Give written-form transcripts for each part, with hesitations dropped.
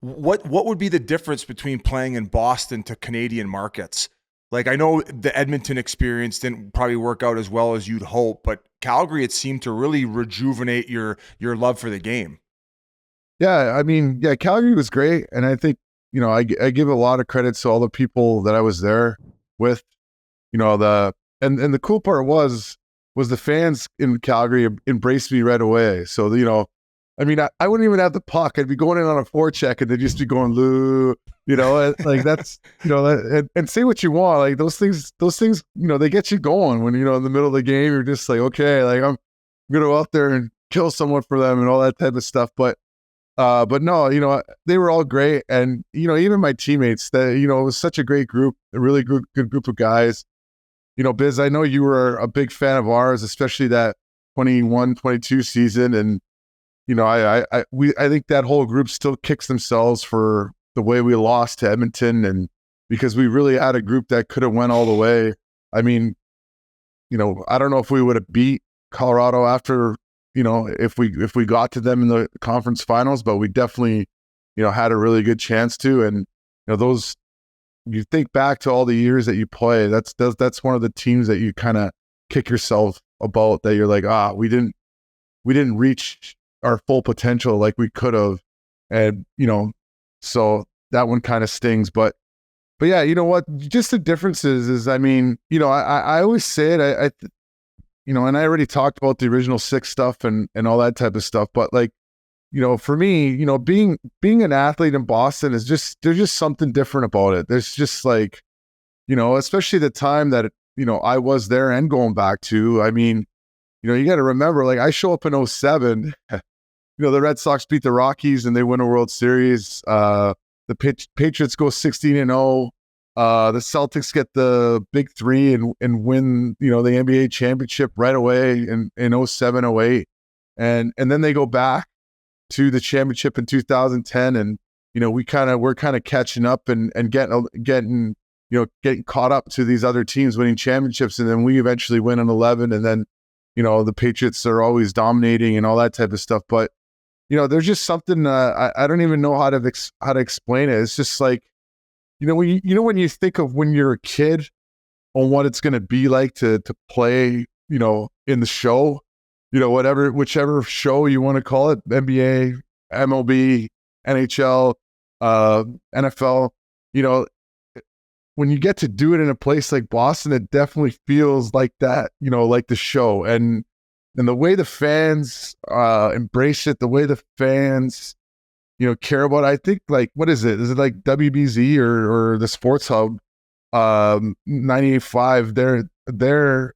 what would be the difference between playing in Boston to Canadian markets? Like, I know the Edmonton experience didn't probably work out as well as you'd hope, but Calgary, it seemed to really rejuvenate your love for the game. Yeah, I mean, yeah, Calgary was great, and I think, you know, I give a lot of credit to all the people that I was there with. You know, and the cool part was the fans in Calgary embraced me right away. So, you know, I mean, I wouldn't even have the puck. I'd be going in on a forecheck and they'd just be going, Lou, you know, like that's, you know, and say what you want. Like those things, you know, they get you going when, you know, in the middle of the game, you're just like, okay, like I'm going to go out there and kill someone for them and all that type of stuff. But no, you know, they were all great. And, you know, even my teammates, you know, it was such a great group, a really good group of guys. You know, Biz, I know you were a big fan of ours, especially that 21-22 season. And, you know, I think that whole group still kicks themselves for the way we lost to Edmonton, and because we really had a group that could have went all the way. I mean, you know, I don't know if we would have beat Colorado after, you know, if we got to them in the conference finals, but we definitely, you know, had a really good chance to. And, you know, you think back to all the years that you play, that's one of the teams that you kind of kick yourself about, that you're like, we didn't reach our full potential like we could have. And, you know, so that one kind of stings, but yeah, you know what, just the differences is, I mean, you know, I always say it, you know, and I already talked about the original six stuff and all that type of stuff, but like, you know, for me, you know, being an athlete in Boston is there's just something different about it. There's just like, you know, especially the time that, you know, I was there and going back to, I mean, you know, you got to remember, like I show up in 07, you know, the Red Sox beat the Rockies and they win a World Series. The Patriots go 16-0. The Celtics get the big three and win, you know, the NBA championship right away in 07, 08. And then they go back to the championship in 2010. And, you know, we're kind of catching up and getting caught up to these other teams winning championships. And then we eventually win in 11. And then, you know, the Patriots are always dominating and all that type of stuff. But, you know, there's just something, I don't even know how to explain it. It's just like, you know, when you think of when you're a kid on what it's going to be like to play, you know, in the show, you know, whichever show you want to call it, NBA, MLB, NHL, NFL, you know, when you get to do it in a place like Boston, it definitely feels like that, you know, like the show. And the way the fans embrace it, the way the fans, you know, care about it. I think, like, what is it? Is it like WBZ or the Sports Hub 98.5?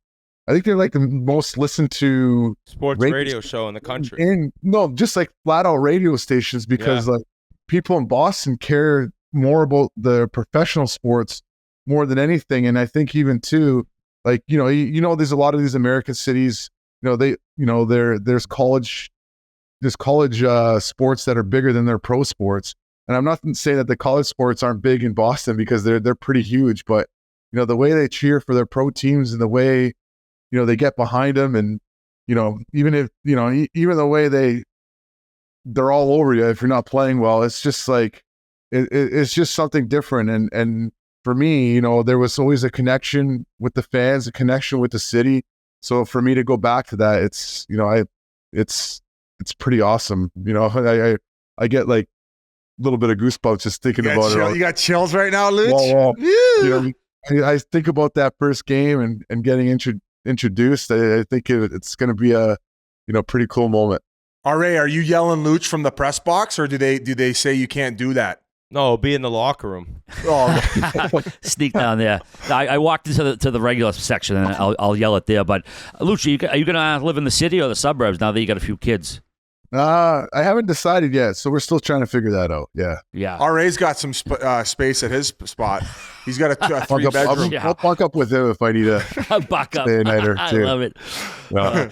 I think they're like the most listened to sports radio show in the country. And no, just like flat out radio stations, because like people in Boston care more about the professional sports more than anything. And I think even too, like, you know, there's a lot of these American cities, you know, there's college sports that are bigger than their pro sports. And I'm not saying that the college sports aren't big in Boston, because they're pretty huge, but, you know, the way they cheer for their pro teams and the way, you know, they get behind them, and, you know, even if, you know, even the way they're all over you if you're not playing well, it's just like, it's just something different. And for me, you know, there was always a connection with the fans, a connection with the city. So for me to go back to that, it's, you know, it's pretty awesome. You know, I get like a little bit of goosebumps just thinking about it. You got chills right now, Luch? Well, you know, I think about that first game and getting introduced. I think it's going to be a, you know, pretty cool moment. RA, are you yelling Luch from the press box, or do they say you can't do that? No, be in the locker room. Oh, sneak down there. I walked into the regular section, and I'll yell it there. But Luch, are you going to live in the city or the suburbs now that you got a few kids? I haven't decided yet, so we're still trying to figure that out. Yeah. RA's got some space at his spot. He's got a 3-bedroom. I'll buck up with him if I need a buck up. stay a night or two. I love it. Well.